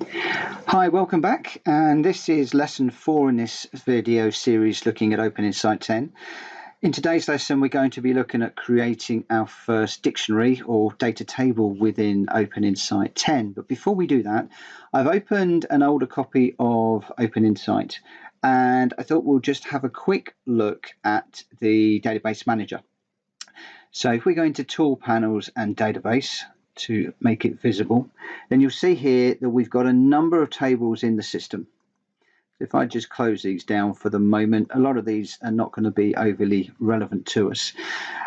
Hi, welcome back, and this is lesson 4 in this video series looking at OpenInsight 10. In today's lesson we're going to be looking at creating our first dictionary or data table within OpenInsight 10. But before we do that, I've opened an older copy of OpenInsight and I thought we'll just have a quick look at the database manager. So if we go into Tool Panels and Database to make it visible, then you'll see here that we've got a number of tables in the system. If I just close these down for the moment, a lot of these are not going to be overly relevant to us.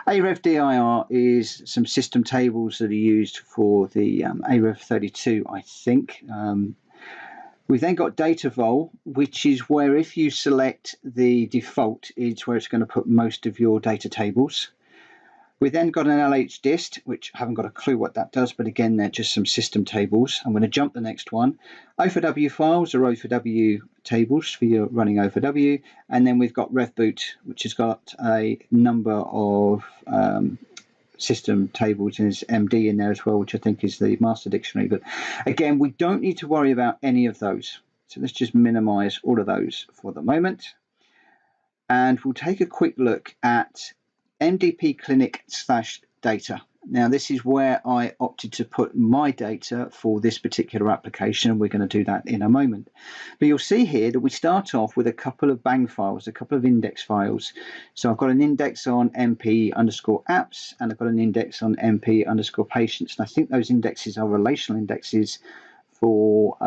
AREV-DIR is some system tables that are used for the AREV32, I think. We've then got data vol, which is where if you select the default, it's where it's going to put most of your data tables. We then got an LH dist, which I haven't got a clue what that does, but again, they're just some system tables. I'm going to jump the next one. O4W files are O4W tables for your running O4W. And then we've got RevBoot, which has got a number of system tables, and there's MD in there as well, which I think is the master dictionary. But again, we don't need to worry about any of those. So let's just minimize all of those for the moment. And we'll take a quick look at MDP clinic/data. Now this is where I opted to put my data for this particular application. We're going to do that in a moment. But you'll see here that we start off with a couple of bang files, a couple of index files. So I've got an index on MP_apps and I've got an index on MP_patients. And I think those indexes are relational indexes for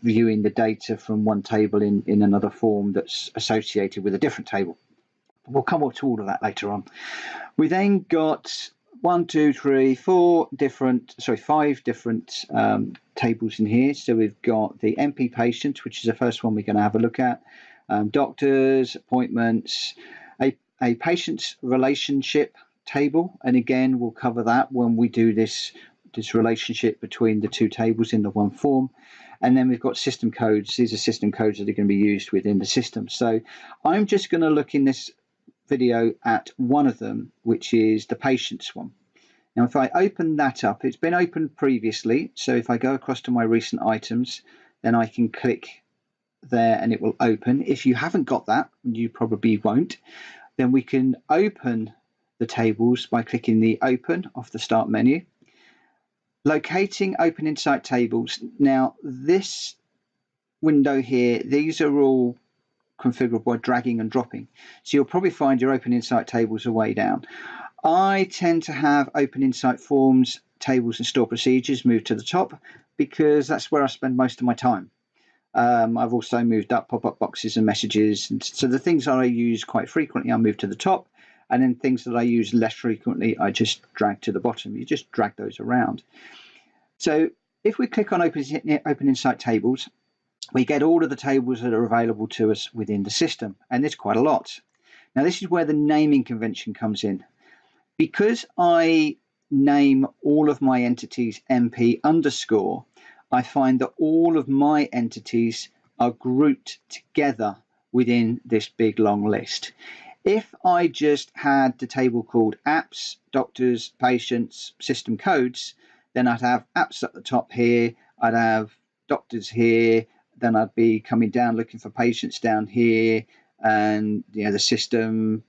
viewing the data from one table in another form that's associated with a different table. We'll come up to all of that later on. We then got 5 different tables in here. So we've got the MP patient, which is the first one we're going to have a look at, doctors, appointments, a patient's relationship table, and again we'll cover that when we do this relationship between the two tables in the one form. And then we've got system codes. These are system codes that are going to be used within the system. So I'm just going to look in this video at one of them, which is the patients one. Now if I open that up, it's been opened previously, so if I go across to my recent items, then I can click there and it will open. If you haven't got that, you probably won't, then we can open the tables by clicking the open off the start menu. Locating OpenInsight tables. Now this window here, these are all configurable by dragging and dropping. So you'll probably find your OpenInsight tables are way down. I tend to have OpenInsight forms, tables and store procedures moved to the top because that's where I spend most of my time. I've also moved up pop-up boxes and messages. And so the things that I use quite frequently, I move to the top. And then things that I use less frequently, I just drag to the bottom. You just drag those around. So if we click on OpenInsight tables, we get all of the tables that are available to us within the system, and there's quite a lot. Now this is where the naming convention comes in. Because I name all of my entities MP_, I find that all of my entities are grouped together within this big long list. If I just had the table called apps, doctors, patients, system codes, then I'd have apps at the top here, I'd have doctors here, then I'd be coming down looking for patients down here, and the system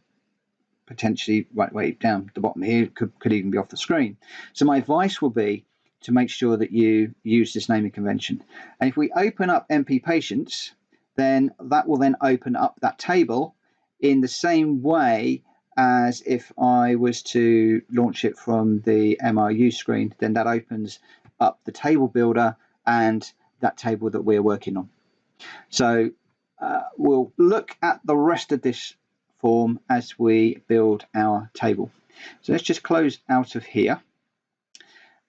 potentially right way down the bottom here could even be off the screen. So my advice will be to make sure that you use this naming convention. And if we open up MP patients, then that will then open up that table in the same way as if I was to launch it from the MRU screen. Then that opens up the table builder and that table that we're working on. So we'll look at the rest of this form as we build our table. So let's just close out of here.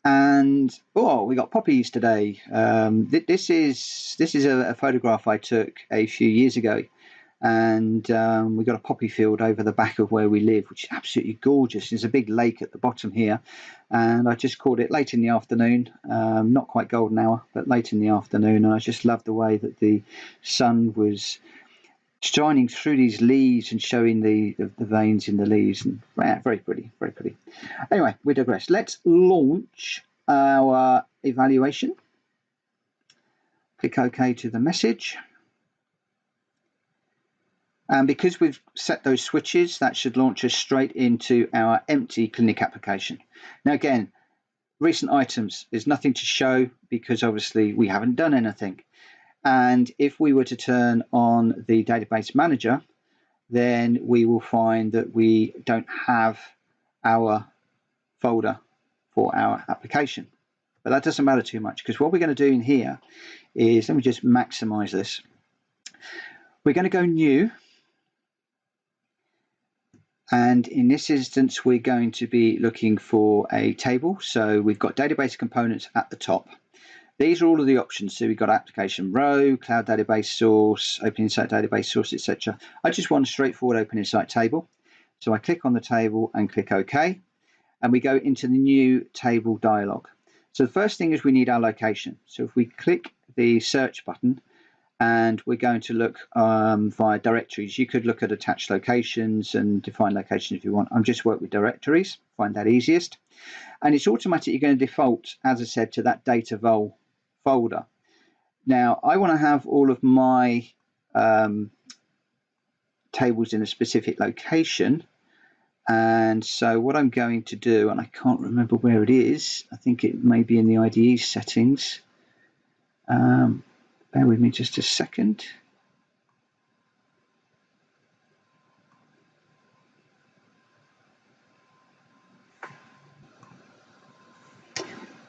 And we got poppies today. This is a photograph I took a few years ago, and we got a poppy field over the back of where we live, which is absolutely gorgeous. There's a big lake at the bottom here, and I just caught it late in the afternoon, not quite golden hour, but late in the afternoon, and I just loved the way that the sun was shining through these leaves and showing the veins in the leaves, and very pretty, very pretty. Anyway, we digress. Let's launch our evaluation. Click OK to the message. And because we've set those switches, that should launch us straight into our empty clinic application. Now again, recent items, there's nothing to show because obviously we haven't done anything. And if we were to turn on the database manager, then we will find that we don't have our folder for our application. But that doesn't matter too much, because what we're going to do in here is, let me just maximize this. We're going to go new. And in this instance, we're going to be looking for a table. So we've got database components at the top. These are all of the options. So we've got application row, cloud database source, OpenInsight database source, etc. I just want a straightforward OpenInsight table. So I click on the table and click OK. And we go into the new table dialog. So the first thing is we need our location. So if we click the search button, and we're going to look via directories. You could look at attached locations and define locations if you want. I'm just work with directories, find that easiest. And it's automatically going to default, as I said, to that data vol folder. Now, I want to have all of my tables in a specific location. And so what I'm going to do, and I can't remember where it is, I think it may be in the IDE settings. Bear with me just a second.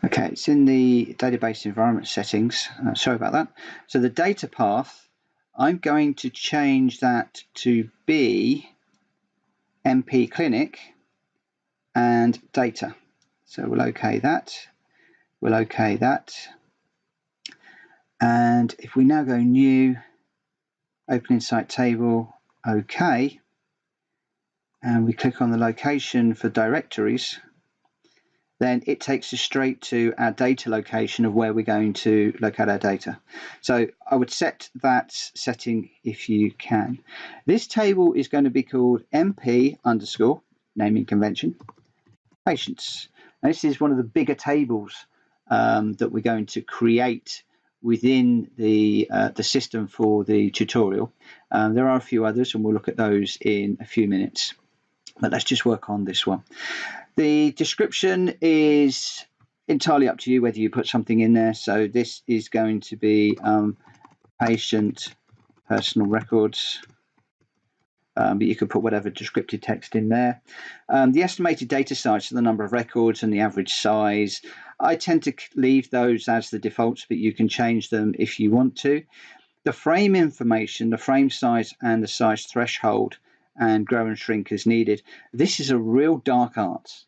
Okay, it's in the database environment settings. Sorry about that. So the data path, I'm going to change that to be MP Clinic and data. So we'll OK that. We'll OK that. And if we now go new, OpenInsight table, OK, and we click on the location for directories, then it takes us straight to our data location of where we're going to locate our data. So I would set that setting if you can. This table is going to be called MP _ naming convention patients. Now, this is one of the bigger tables that we're going to create within the system for the tutorial. There are a few others, and we'll look at those in a few minutes. But let's just work on this one. The description is entirely up to you whether you put something in there. So this is going to be patient personal records. But you could put whatever descriptive text in there. The estimated data size, so the number of records and the average size. I tend to leave those as the defaults, but you can change them if you want to. The frame information, the frame size and the size threshold, and grow and shrink as needed. This is a real dark art.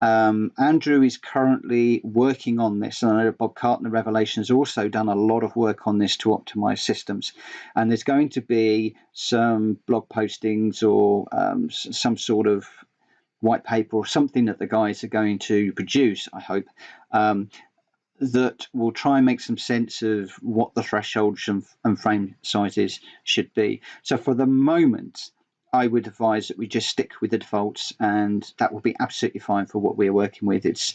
Andrew is currently working on this, and I know Bob Cartner Revelation has also done a lot of work on this to optimize systems. And there's going to be some blog postings or some sort of white paper or something that the guys are going to produce, I hope, that will try and make some sense of what the thresholds and frame sizes should be. So for the moment, I would advise that we just stick with the defaults, and that will be absolutely fine for what we're working with. It's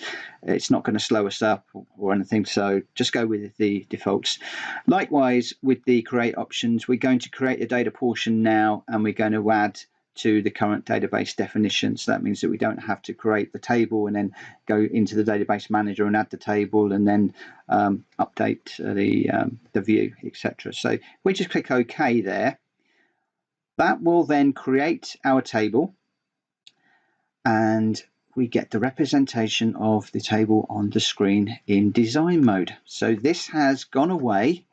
not going to slow us up or anything, so just go with the defaults. Likewise, with the create options, we're going to create a data portion now, and we're going to add to the current database definition. So that means that we don't have to create the table and then go into the database manager and add the table and then update the view, etc. So we just click OK there. That will then create our table, and we get the representation of the table on the screen in design mode. So this has gone away,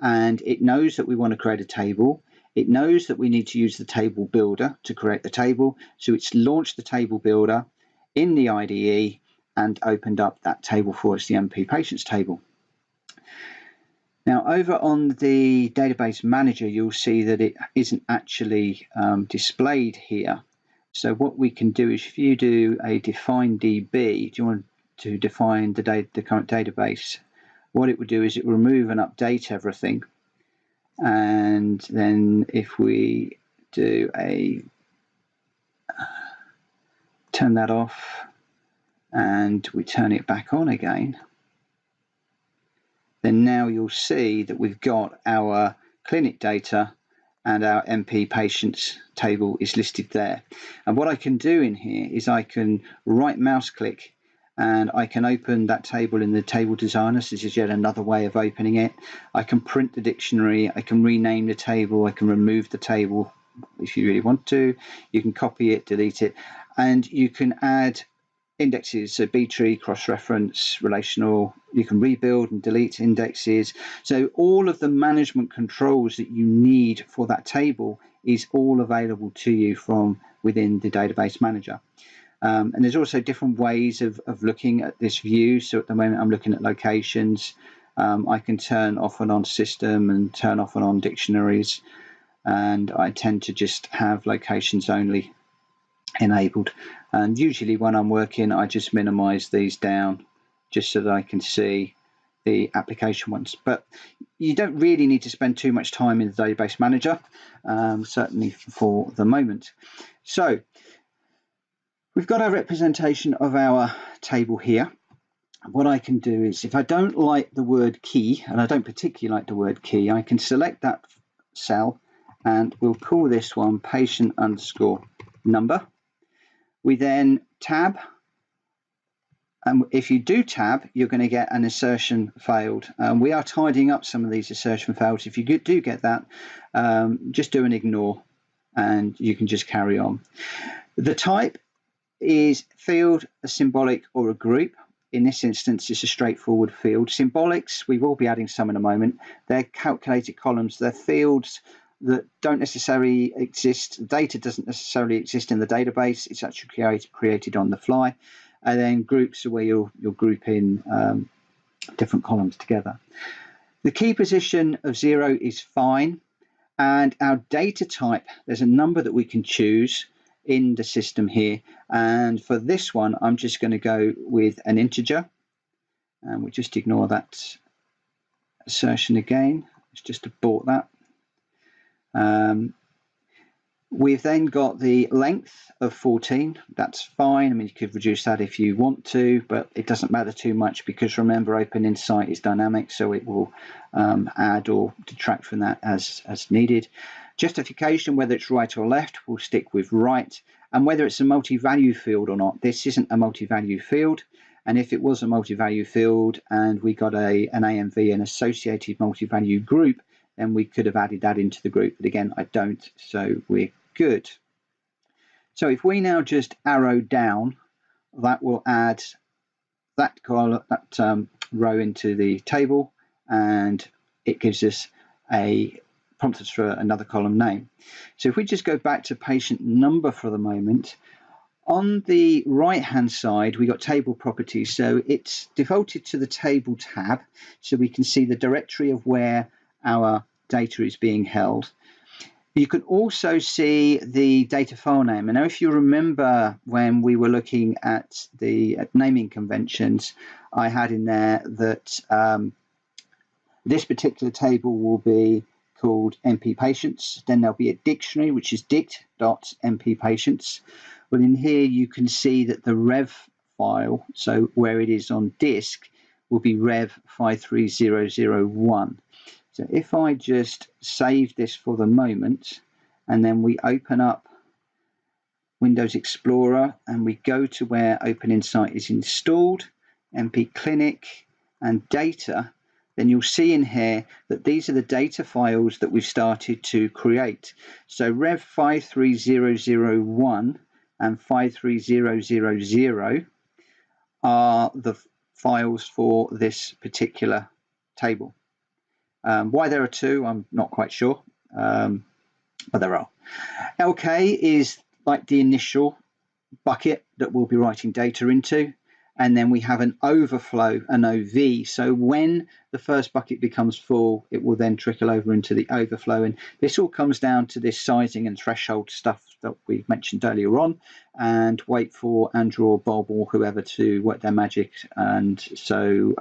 and it knows that we want to create a table. It knows that we need to use the table builder to create the table. So it's launched the table builder in the IDE and opened up that table for us, the MP patients table. Now, over on the database manager, you'll see that it isn't actually displayed here. So what we can do is, if you do a define DB, do you want to define the current database? What it would do is it will remove and update everything. And then if we do turn that off and we turn it back on again, then now you'll see that we've got our clinic data and our MP patients table is listed there. And what I can do in here is I can right mouse click and I can open that table in the table designer. So this is yet another way of opening it. I can print the dictionary, I can rename the table, I can remove the table if you really want to. You can copy it, delete it, and you can add indexes, so B-tree, cross-reference, relational. You can rebuild and delete indexes. So all of the management controls that you need for that table is all available to you from within the database manager. And there's also different ways of looking at this view. So at the moment I'm looking at locations. I can turn off and on system and turn off and on dictionaries, and I tend to just have locations only enabled. And usually when I'm working, I just minimize these down just so that I can see the application ones. But you don't really need to spend too much time in the database manager, certainly for the moment. So we've got our representation of our table here. What I can do is, if I don't like the word key, and I don't particularly like the word key, I can select that cell and we'll call this one patient underscore number. We then tab, and if you do tab, you're going to get an assertion failed. We are tidying up some of these assertion fails. If you do get that, just do an ignore and you can just carry on. The type is field, a symbolic, or a group. In this instance, it's a straightforward field. Symbolics, we will be adding some in a moment. They're calculated columns. They're fields that don't necessarily exist. The data doesn't necessarily exist in the database. It's actually created on the fly. And then groups are where you'll group in different columns together. The key position of 0 is fine. And our data type, there's a number that we can choose in the system here. And for this one, I'm just going to go with an integer. And we just ignore that assertion again. Let's just abort that. We've then got the length of 14. That's fine. I mean, you could reduce that if you want to, but it doesn't matter too much because remember, OpenInsight is dynamic, so it will add or detract from that as needed. Justification, whether it's right or left, we'll stick with right. And whether it's a multi-value field or not, this isn't a multi-value field. And if it was a multi-value field and we got an AMV, an associated multi-value group, then we could have added that into the group. But again, I don't, so we're good. So if we now just arrow down, that will add that column, that row into the table, and it gives us prompts us for another column name. So if we just go back to patient number for the moment, on the right hand side we got table properties, so it's defaulted to the table tab, so we can see the directory of where our data is being held. You can also see the data file name. And now if you remember when we were looking at the naming conventions, I had in there that this particular table will be called MP patients. Then there'll be a dictionary, which is dict.mp patients. Well, in here you can see that the rev file, so where it is on disk, will be rev 53001. So if I just save this for the moment, and then we open up Windows Explorer and we go to where OpenInsight is installed, MP Clinic and data, then you'll see in here that these are the data files that we've started to create. So rev 53001 and 53000 are the files for this particular table. Why there are two, I'm not quite sure, but there are. LK is like the initial bucket that we'll be writing data into, and then we have an overflow, an OV. So when the first bucket becomes full, it will then trickle over into the overflow. And this all comes down to this sizing and threshold stuff that we mentioned earlier on, and wait for Andrew or Bob or whoever to work their magic. And so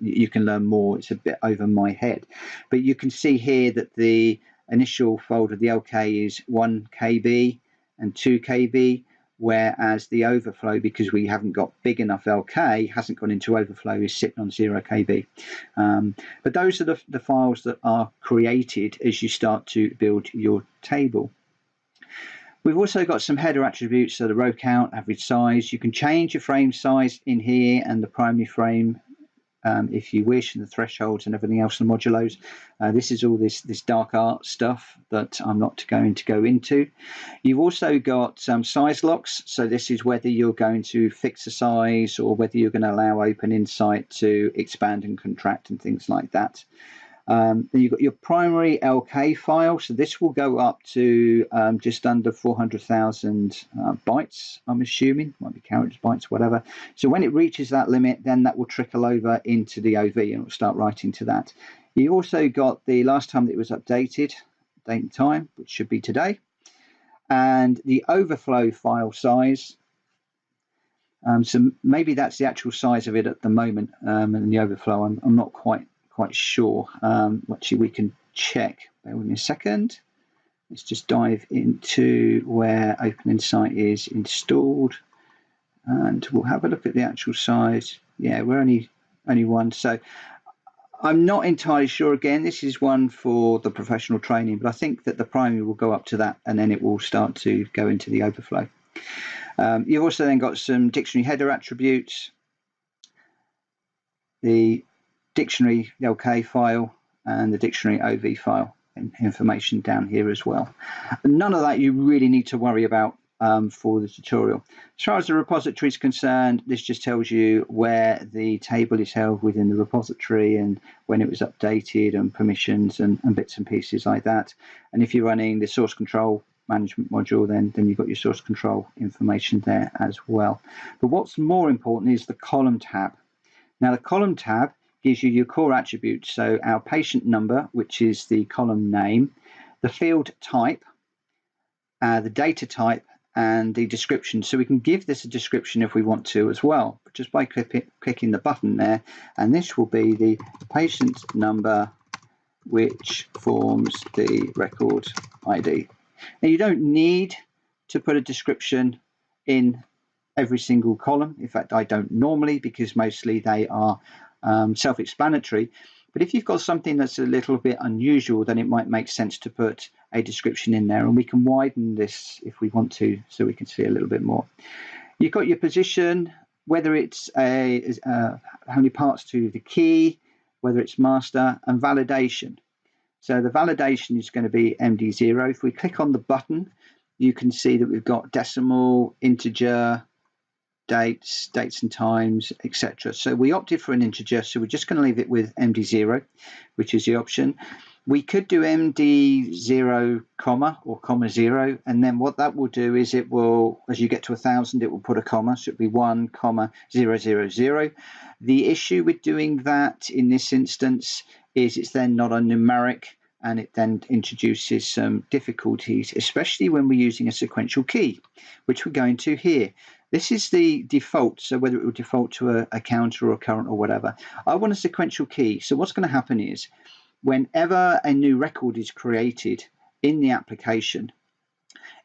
you can learn more. It's a bit over my head, but you can see here that the initial folder, the LK, is 1 KB and 2 KB. whereas the overflow, because we haven't got big enough LK, hasn't gone into overflow, is sitting on 0 KB. But those are the files that are created as you start to build your table. We've also got some header attributes, so the row count, average size. You can change your frame size in here and the primary frame if you wish, and the thresholds and everything else, the modulos. This is all this dark art stuff that I'm not going to go into. You've also got some size locks, so this is whether you're going to fix a size or whether you're going to allow OpenInsight to expand and contract and things like that. Then you've got your primary LK file, so this will go up to just under 400,000 bytes, I'm assuming, might be characters, bytes, whatever. So when it reaches that limit, then that will trickle over into the OV and it'll start writing to that. You also got the last time that it was updated, date and time, which should be today, and the overflow file size. So maybe that's the actual size of it at the moment, and the overflow, I'm not quite sure. Actually, we can check. Bear with me a second. Let's just dive into where OpenInsight is installed, and we'll have a look at the actual size. Yeah, we're only one, so I'm not entirely sure. Again, this is one for the professional training, but I think that the primary will go up to that, and then it will start to go into the overflow. You've also then got some dictionary header attributes, the dictionary LK file and the dictionary OV file information down here as well. None of that you really need to worry about for the tutorial. As far as the repository is concerned, this just tells you where the table is held within the repository and when it was updated and permissions and bits and pieces like that. And if you're running the source control management module, then you've got your source control information there as well. But what's more important is the column tab. Now the column tab gives you your core attributes, so our patient number, which is the column name, the field type, the data type, and the description. So we can give this a description if we want to as well, just by clicking the button there, and this will be the patient number which forms the record ID. Now you don't need to put a description in every single column. In fact, I don't normally, because mostly they are self-explanatory. But if you've got something that's a little bit unusual, then it might make sense to put a description in there, and we can widen this if we want to so we can see a little bit more. You've got your position, whether it's how many parts to the key, whether it's master, and validation. So the validation is going to be MD0. If we click on the button, you can see that we've got decimal, integer, dates and times, etc. So we opted for an integer, so we're just going to leave it with MD0, which is the option. We could do MD0, comma, or comma 0, and then what that will do is it will, as you get to 1,000, it will put a comma, so it'll be 1, comma 000. The issue with doing that in this instance is it's then not a numeric, and it then introduces some difficulties, especially when we're using a sequential key, which we're going to here. This is the default, so whether it will default to a counter or a current or whatever. I want a sequential key. So what's going to happen is whenever a new record is created in the application,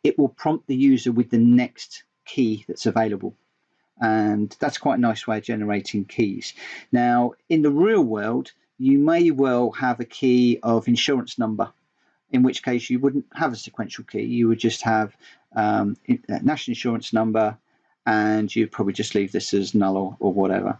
it will prompt the user with the next key that's available. And that's quite a nice way of generating keys. Now, in the real world, you may well have a key of insurance number, in which case you wouldn't have a sequential key. You would just have national insurance number, and you'd probably just leave this as null or whatever.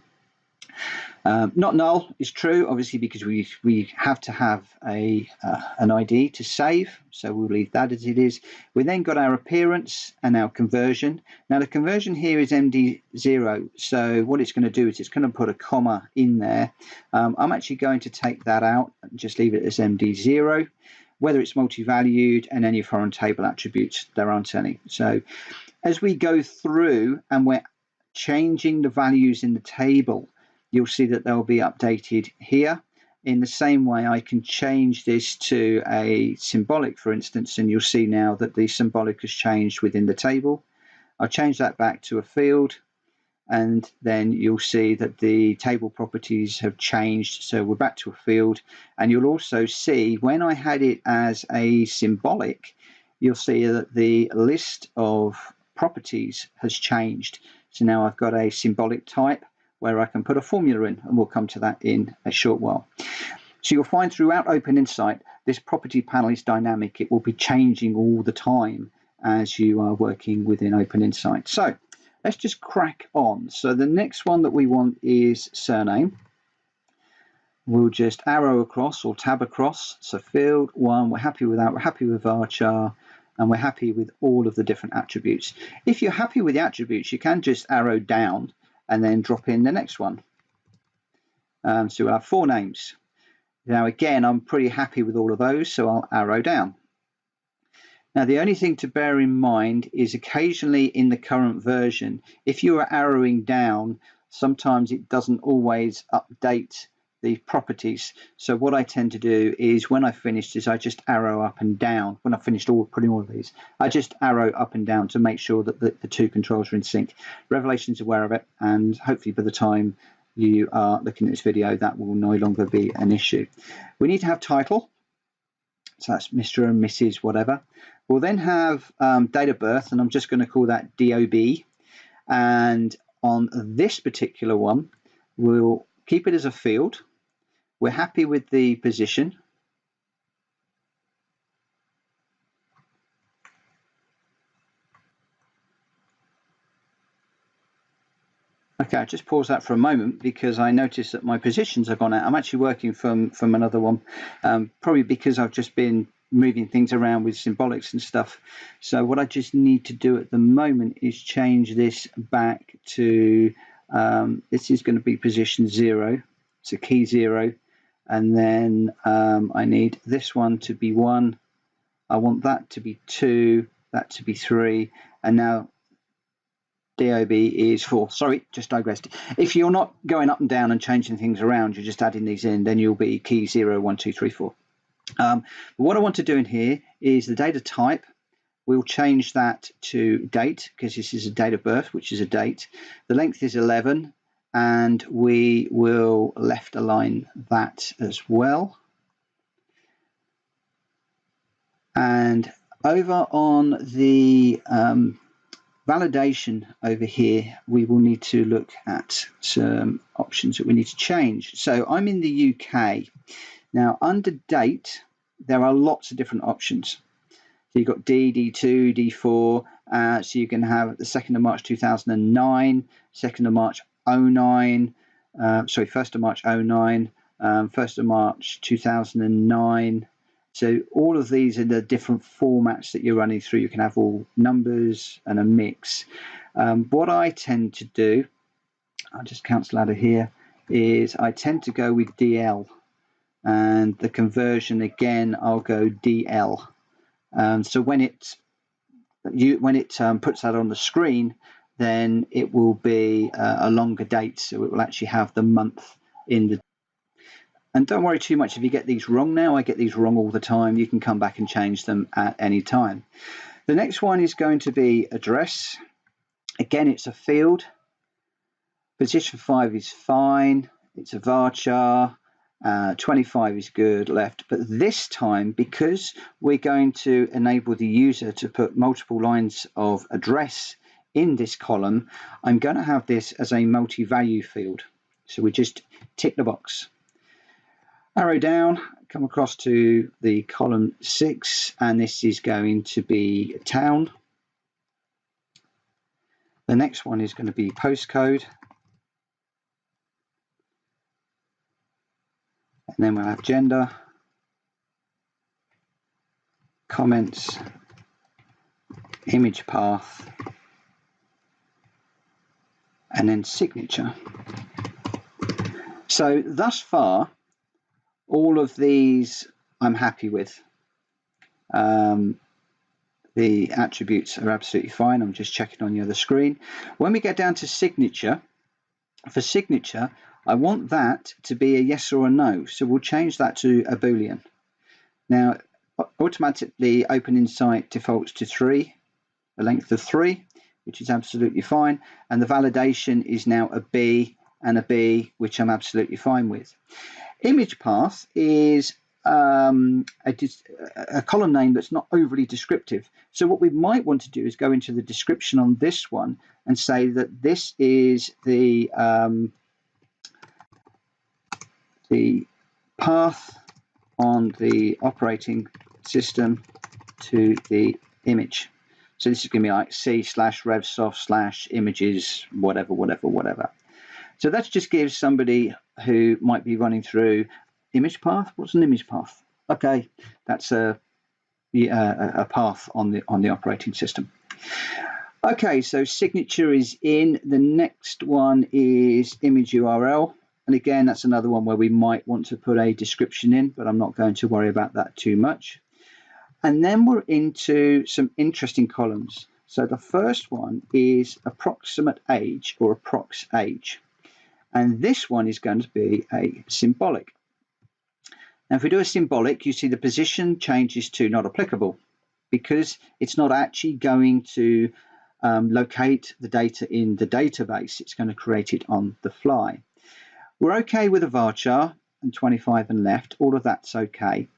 Not null is true, obviously, because we have to have an ID to save, so we'll leave that as it is. We then got our appearance and our conversion. Now the conversion here is MD0, so what it's going to do is it's going to put a comma in there. I'm actually going to take that out and just leave it as MD0. Whether it's multi-valued and any foreign table attributes, there aren't any. So as we go through and we're changing the values in the table, you'll see that they'll be updated here. In the same way, I can change this to a symbolic, for instance, and you'll see now that the symbolic has changed within the table. I'll change that back to a field, and then you'll see that the table properties have changed, so we're back to a field. And you'll also see when I had it as a symbolic, you'll see that the list of properties has changed. So now I've got a symbolic type where I can put a formula in, and we'll come to that in a short while. So you'll find throughout OpenInsight, this property panel is dynamic. It will be changing all the time as you are working within OpenInsight. So let's just crack on. So the next one that we want is surname. We'll just arrow across or tab across. So field 1, we're happy with that. We're happy with varchar, and we're happy with all of the different attributes. If you're happy with the attributes, you can just arrow down and then drop in the next one. So we'll have 4 names. Now again, I'm pretty happy with all of those, so I'll arrow down. Now the only thing to bear in mind is occasionally in the current version, if you are arrowing down, sometimes it doesn't always update the properties. So what I tend to do is when I finish this, I just arrow up and down. When I finished putting all of these, I just arrow up and down to make sure that the 2 controls are in sync. Revelation's aware of it, and hopefully by the time you are looking at this video, that will no longer be an issue. We need to have title, so that's Mr. and Mrs. whatever. We'll then have date of birth, and I'm just going to call that DOB. And on this particular one, we'll keep it as a field. We're happy with the position. Okay, I'll just pause that for a moment because I noticed that my positions have gone out. I'm actually working from another one, probably because I've just been moving things around with symbolics and stuff. So what I just need to do at the moment is change this back to, this is going to be position 0, so key 0, and then I need this one to be 1. I want that to be 2, that to be 3, and now DOB is 4. Sorry, just digressed. If you're not going up and down and changing things around, you're just adding these in, then you'll be key 0, 1, 2, 3, 4. But what I want to do in here is the data type. We'll change that to date because this is a date of birth, which is a date. The length is 11, and we will left align that as well. And over on the validation over here, we will need to look at some options that we need to change. So I'm in the UK. Now under date, there are lots of different options. So you've got D, D2, D4, so you can have the 2nd of March 2009, 2nd of March 09, sorry, 1st of March 09, 1st of March 2009. So all of these are the different formats that you're running through. You can have all numbers and a mix. What I tend to do, I'll just cancel out of here, is I tend to go with DL. And the conversion, again, I'll go DL. So when it puts that on the screen, then it will be a longer date. So it will actually have the month in the. And don't worry too much if you get these wrong now. I get these wrong all the time. You can come back and change them at any time. The next one is going to be address. Again, it's a field. Position 5 is fine. It's a varchar. 25 is good, left. But this time, because we're going to enable the user to put multiple lines of address in this column, I'm going to have this as a multi-value field. So we just tick the box. Arrow down, come across to the column 6, and this is going to be town. The next one is going to be postcode. And then we'll have gender, comments, image path, and then signature. So thus far, all of these I'm happy with. The attributes are absolutely fine. I'm just checking on the other screen. When we get down to signature, for signature, I want that to be a yes or a no. So we'll change that to a Boolean. Now, automatically OpenInsight defaults to 3, a length of 3, which is absolutely fine. And the validation is now a B and a B, which I'm absolutely fine with. Image path is a column name that's not overly descriptive. So what we might want to do is go into the description on this one and say that this is the path on the operating system to the image. So this is going to be like c/revsoft/images, whatever. So that just gives somebody who might be running through image path. What's an image path? Okay, that's a path on the operating system. Okay, so signature is in. The next one is image URL. And again, that's another one where we might want to put a description in, but I'm not going to worry about that too much. And then we're into some interesting columns. So the first one is approximate age, or approx age. And this one is going to be a symbolic. Now, if we do a symbolic, you see the position changes to not applicable because it's not actually going to locate the data in the database. It's going to create it on the fly. We're okay with a varchar and 25 and left. All of that's okay.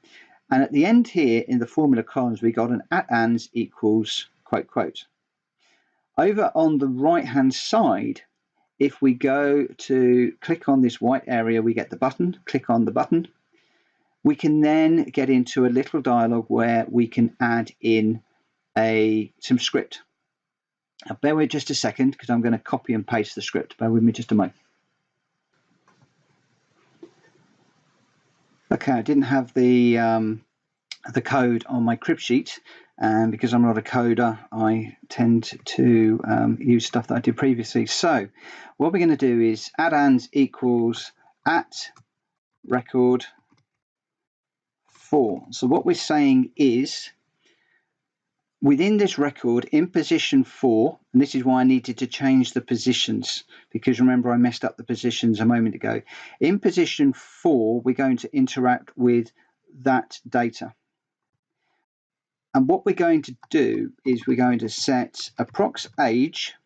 And at the end here in the formula columns, we got an @ans equals ... Over on the right-hand side, if we go to click on this white area, we get the button, click on the button. We can then get into a little dialog where we can add in some script. Now, bear with just a second because I'm going to copy and paste the script. Bear with me just a moment. Okay, I didn't have the code on my crib sheet, and because I'm not a coder, I tend to use stuff that I did previously. So what we're going to do is @ans equals @record 4. So what we're saying is within this record in position 4, and this is why I needed to change the positions, because remember I messed up the positions a moment ago. In position 4, we're going to interact with that data. And what we're going to do is we're going to set approx age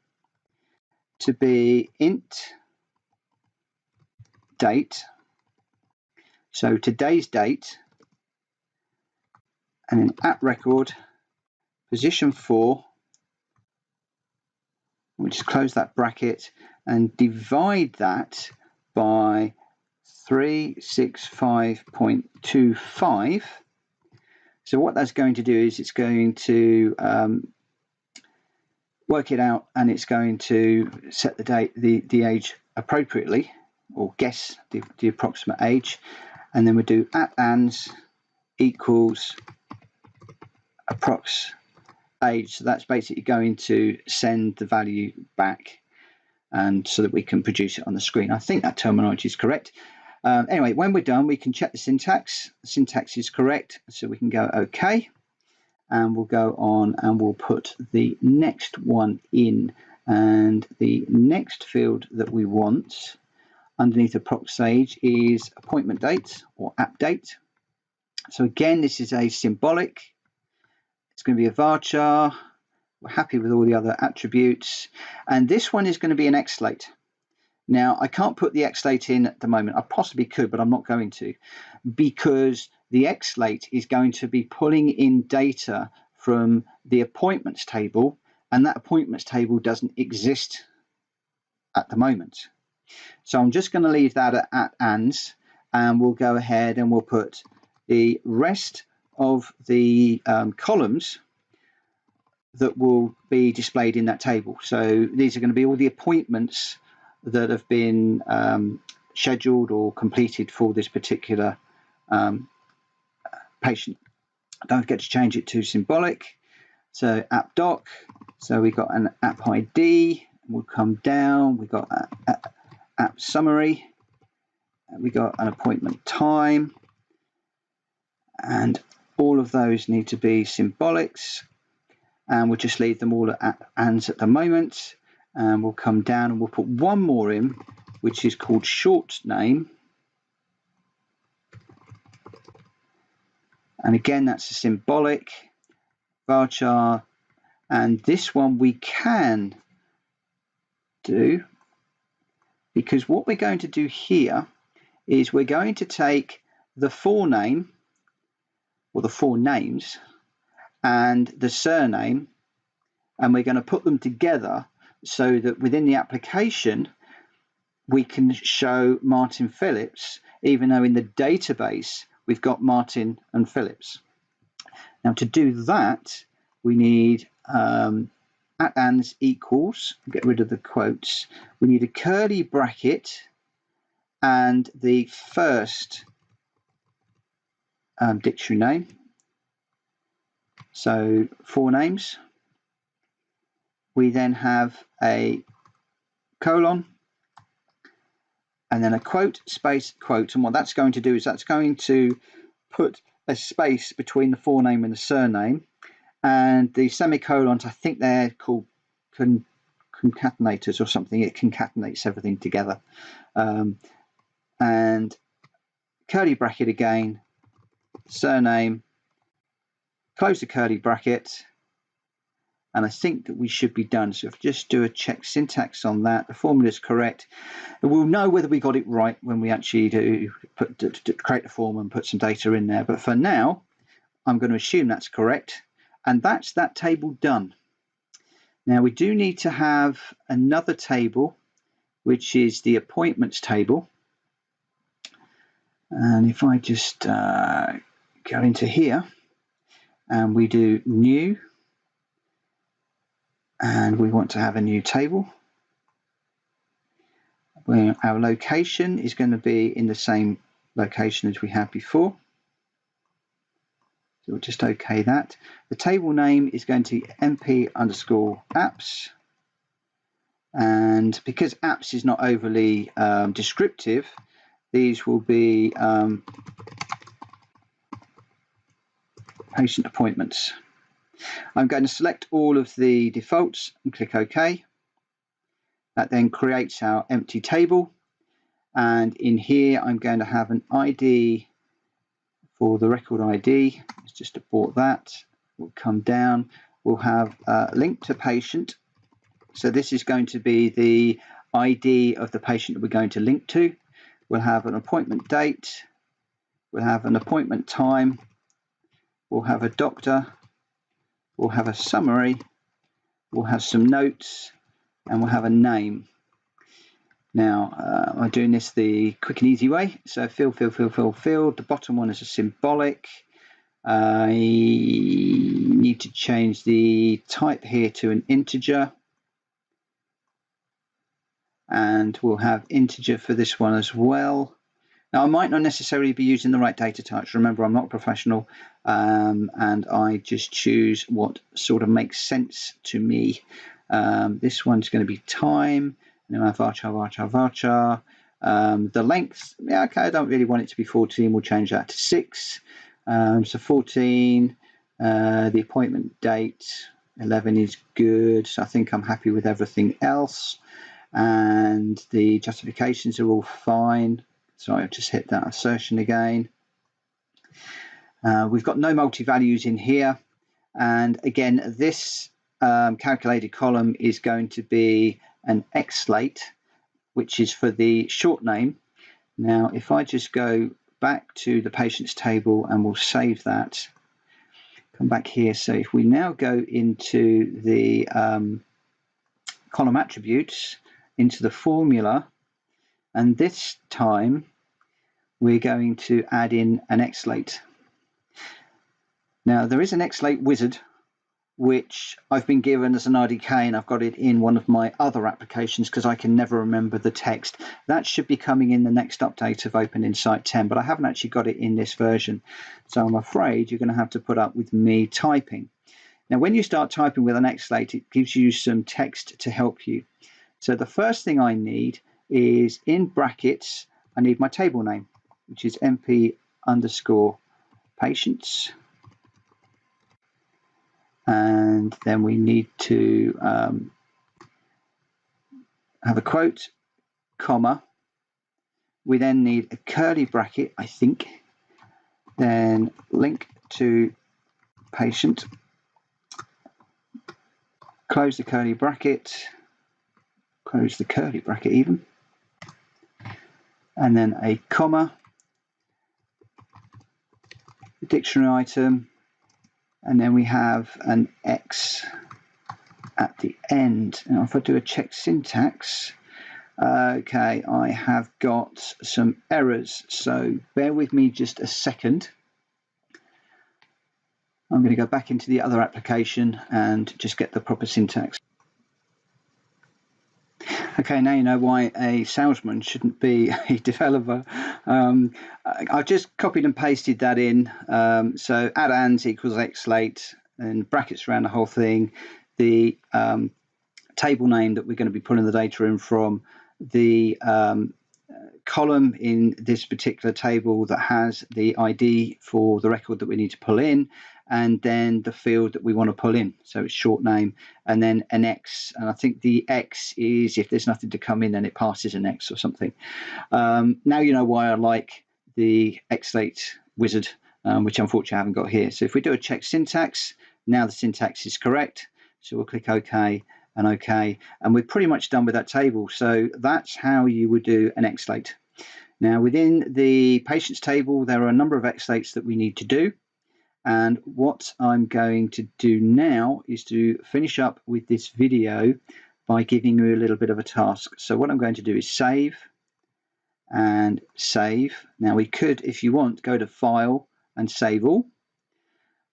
to be int date, so today's date, and then @record position 4. We'll just close that bracket and divide that by 365.25. So what that's going to do is it's going to work it out, and it's going to set the date, the age appropriately, or guess the approximate age, and then we do @ans equals approx age. So that's basically going to send the value back, and so that we can produce it on the screen. I think that terminology is correct. Anyway, when we're done, we can check the syntax. The syntax is correct, so we can go OK, and we'll go on and we'll put the next one in. And the next field that we want underneath approx age is appointment date or app date. So again, this is a symbolic. It's going to be a varchar. We're happy with all the other attributes. And this one is going to be an XLate. Now, I can't put the XLate in at the moment. I possibly could, but I'm not going to, because the XLate is going to be pulling in data from the appointments table, and that appointments table doesn't exist at the moment. So I'm just going to leave that at @ans, and we'll go ahead and we'll put the rest of the columns that will be displayed in that table. So these are going to be all the appointments that have been scheduled or completed for this particular patient. Don't forget to change it to symbolic. So app doc, so we got an app ID, we'll come down, we got app summary, we got an appointment time, and all of those need to be symbolics, and we'll just leave them all at @ans at the moment. And we'll come down and we'll put one more in, which is called short name. And again, that's a symbolic varchar. And this one we can do, because what we're going to do here is we're going to take the forename or the 4 names, and the surname, and we're going to put them together so that within the application we can show Martin Phillips, even though in the database we've got Martin and Phillips. Now, to do that, we need @ans equals, get rid of the quotes, we need a curly bracket and the first dictionary name. So 4 names. We then have a colon and then a quote, space, quote. And what that's going to do is that's going to put a space between the forename and the surname. And the semicolons, I think they're called concatenators or something. It concatenates everything together. And curly bracket again, surname, close the curly bracket, and I think that we should be done. So if we just do a check syntax on that, the formula is correct. And we'll know whether we got it right when we actually create the form and put some data in there. But for now, I'm going to assume that's correct. And that's that table done. Now we do need to have another table, which is the appointments table. And if I just go into here and we do new, and we want to have a new table where our location is going to be in the same location as we had before. So we'll just OK that. The table name is going to be mp_apps. And because apps is not overly descriptive, these will be patient appointments. I'm going to select all of the defaults and click OK. That then creates our empty table. And in here, I'm going to have an ID for the record ID. Let's just abort that. We'll come down. We'll have a link to patient. So this is going to be the ID of the patient that we're going to link to. We'll have an appointment date. We'll have an appointment time. We'll have a doctor. We'll have a summary. We'll have some notes. And we'll have a name. Now, I'm doing this the quick and easy way. So field. The bottom one is a symbolic. I need to change the type here to an integer. And we'll have integer for this one as well. Now, I might not necessarily be using the right data types. Remember, I'm not a professional, and I just choose what sort of makes sense to me. This one's going to be time. And then I have varchar. The length, yeah, okay, I don't really want it to be 14. We'll change that to 6. So 14. The appointment date, 11 is good. So I think I'm happy with everything else. And the justifications are all fine. Sorry, I've just hit that assertion again. We've got no multi-values in here. And again, this calculated column is going to be an XLate, which is for the short name. Now, if I just go back to the patient's table and we'll save that, come back here. So if we now go into the column attributes, into the formula, and this time we're going to add in an XLate. Now, there is an XLate Wizard, which I've been given as an RDK, and I've got it in one of my other applications because I can never remember the text. That should be coming in the next update of OpenInsight 10, but I haven't actually got it in this version. So I'm afraid you're going to have to put up with me typing. Now, when you start typing with an XLate, it gives you some text to help you. So the first thing I need is in brackets, I need my table name, which is mp_patients. And then we need to have a quote, comma. We then need a curly bracket, I think. Then link to patient. Close the curly bracket. Close the curly bracket even. And then a comma. the dictionary item, and then we have an X at the end. Now if I do a check syntax, okay, I have got some errors, so bear with me just a second. I'm going to go back into the other application and just get the proper syntax. Okay, now you know why a salesman shouldn't be a developer. I've just copied and pasted that in. So add ans equals XLate and brackets around the whole thing. The table name that we're going to be pulling the data in from, the column in this particular table that has the ID for the record that we need to pull in, and then the field that we want to pull in, so it's short name, and then an X, and I think the X is if there's nothing to come in then it passes an X or something. Now you know why I like the XLate Wizard, which unfortunately I haven't got here. So if we do a check syntax, now the syntax is correct, so we'll click OK and OK, and we're pretty much done with that table. So that's how you would do an XLate. Now within the patients table there are a number of XLates that we need to do, and what I'm going to do now is to finish up with this video by giving you a little bit of a task. So what I'm going to do is save and save. Now we could, if you want, go to File and Save All,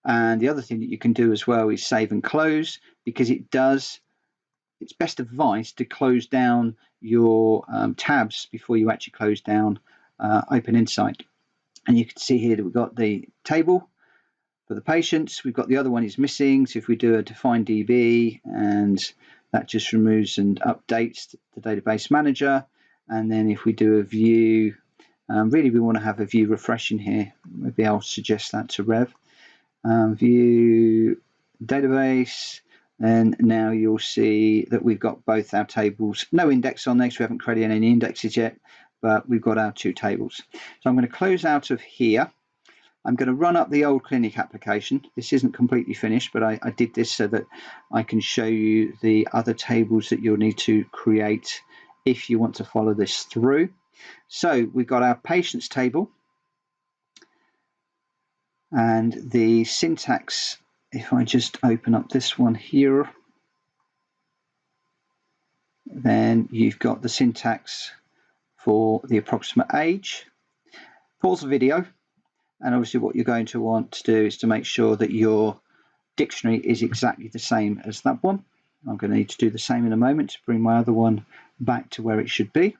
and the other thing that you can do as well is save and close, because it's best advice to close down your tabs before you actually close down OpenInsight. And you can see here that we've got the table for the patients. We've got the other one is missing, so if we do a define DB, and that just removes and updates the database manager. And then if we do a view, really we want to have a view refresh in here. Maybe I'll suggest that to Rev. View database, and now you'll see that we've got both our tables. No index on this, we haven't created any indexes yet, but we've got our two tables. So I'm going to close out of here. I'm going to run up the old clinic application. This isn't completely finished, but I did this so that I can show you the other tables that you'll need to create if you want to follow this through. So we've got our patients table, and the syntax, if I just open up this one here, then you've got the syntax for the approximate age. Pause the video, and obviously what you're going to want to do is to make sure that your dictionary is exactly the same as that one. I'm going to need to do the same in a moment to bring my other one back to where it should be.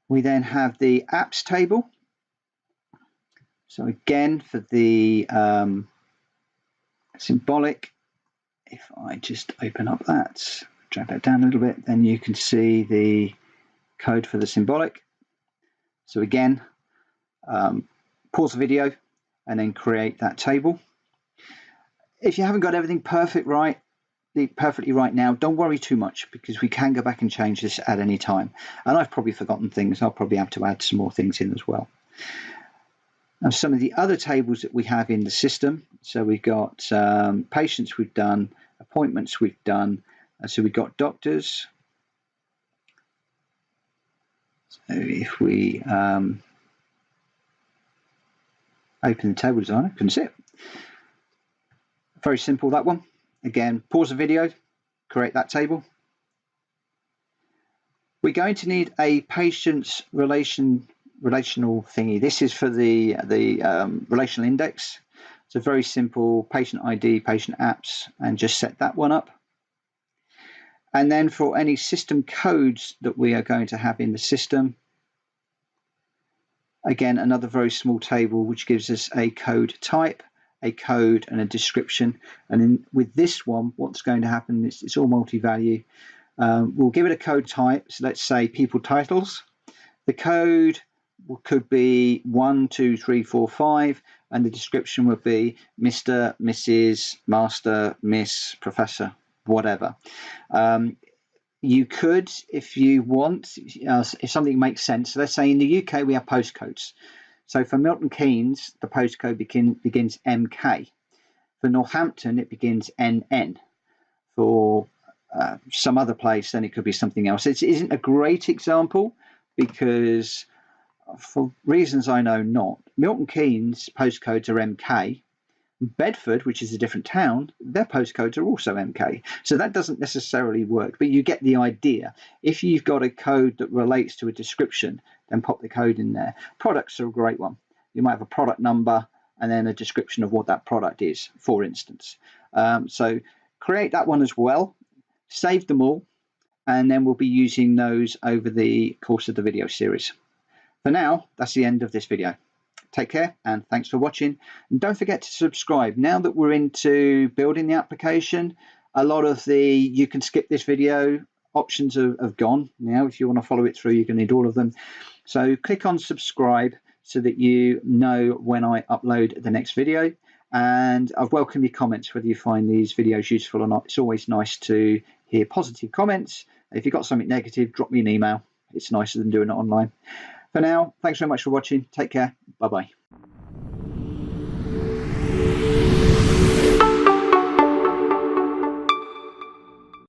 We then have the apps table. So again, for the symbolic, if I just open up that, drag that down a little bit, then you can see the code for the symbolic. So again, pause the video and then create that table. If you haven't got everything perfectly right now, don't worry too much, because we can go back and change this at any time. And I've probably forgotten things. I'll probably have to add some more things in as well. Now, some of the other tables that we have in the system, so we've got patients we've done, appointments we've done, so we've got doctors. So if we open the table designer, couldn't see it. Very simple, that one. Again, pause the video, create that table. We're going to need a patient's relational thingy. This is for the relational index. It's a very simple patient ID, patient apps, and just set that one up. And then for any system codes that we are going to have in the system, again, another very small table which gives us a code type, a code, and a description. And then with this one, what's going to happen is it's all multi-value. We'll give it a code type. So let's say people titles. The code could be 1, 2, 3, 4, 5, and the description would be Mr., Mrs., Master, Miss, Professor, whatever. You could, if you want, if something makes sense. Let's say in the UK we have postcodes. So for Milton Keynes, the postcode begins MK. For Northampton, it begins NN. For some other place, then it could be something else. It isn't a great example because for reasons I know not, Milton Keynes postcodes are MK. Bedford, which is a different town, their postcodes are also MK. So that doesn't necessarily work, but you get the idea. If you've got a code that relates to a description, then pop the code in there. Products are a great one. You might have a product number and then a description of what that product is, for instance. So create that one as well, save them all, and then we'll be using those over the course of the video series. For now, that's the end of this video. Take care and thanks for watching. And don't forget to subscribe. Now that we're into building the application, a lot of the you can skip this video options have gone. Now, if you want to follow it through, you're going to need all of them. So click on subscribe so that you know when I upload the next video. And I welcome your comments, whether you find these videos useful or not. It's always nice to hear positive comments. If you've got something negative, drop me an email. It's nicer than doing it online. For now, thanks very much for watching. Take care. Bye-bye.